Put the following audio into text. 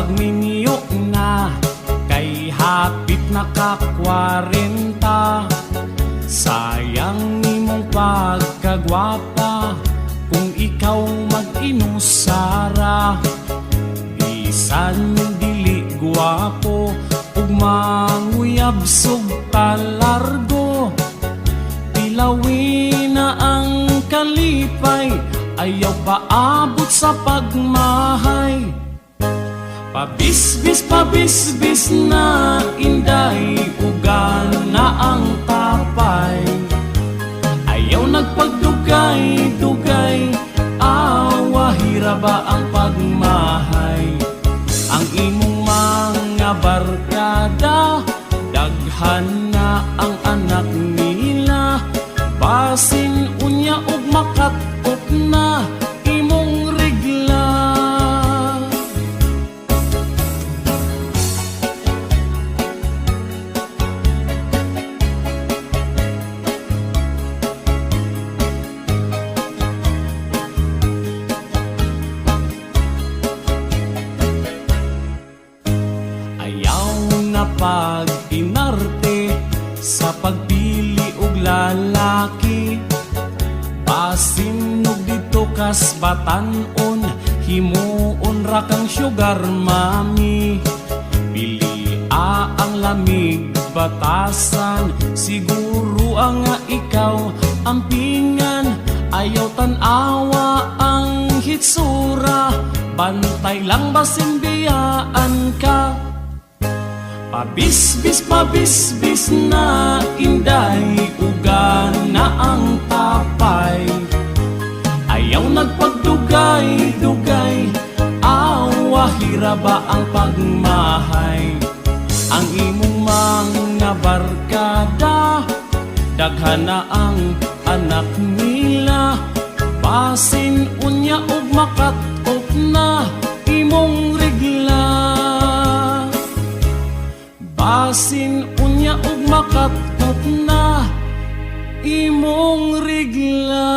Pagminyo na kay hapit na ka 40, sayang nimong pagkagwapa kung ikaw mag-inusara. Bisan dili gwapo ug manguyab sug talargo, tilawin na ang kalipay, ayaw paabot sa pagmahay. Pabisbis na inday, ugan na ang tapay, ayaw nagpagdugay-dugay, awa hiraba ang pagmahay. Ang imong mga barkada, daghan na ang anak nila, basin unya ug makatok na imong regla. Pag-inarte sa pagpili og lalaki, pasinog dito kas batanon, himuon ra kang sugar mami. Pili ang lamig batasan, siguro ang ikaw ampingan, ayaw tan-awa ang hitsura, bantay lang basin biyaan ka. Pabisbis na inday, ugan na ang tapay, ayaw nagpagdugay-dugay, awa hiraba ang pagmahay. Ang imong mga barkada, daghan na ang anak nila, basin unya ug makatok na imong regla. Basin unya ug makatok na imong regla.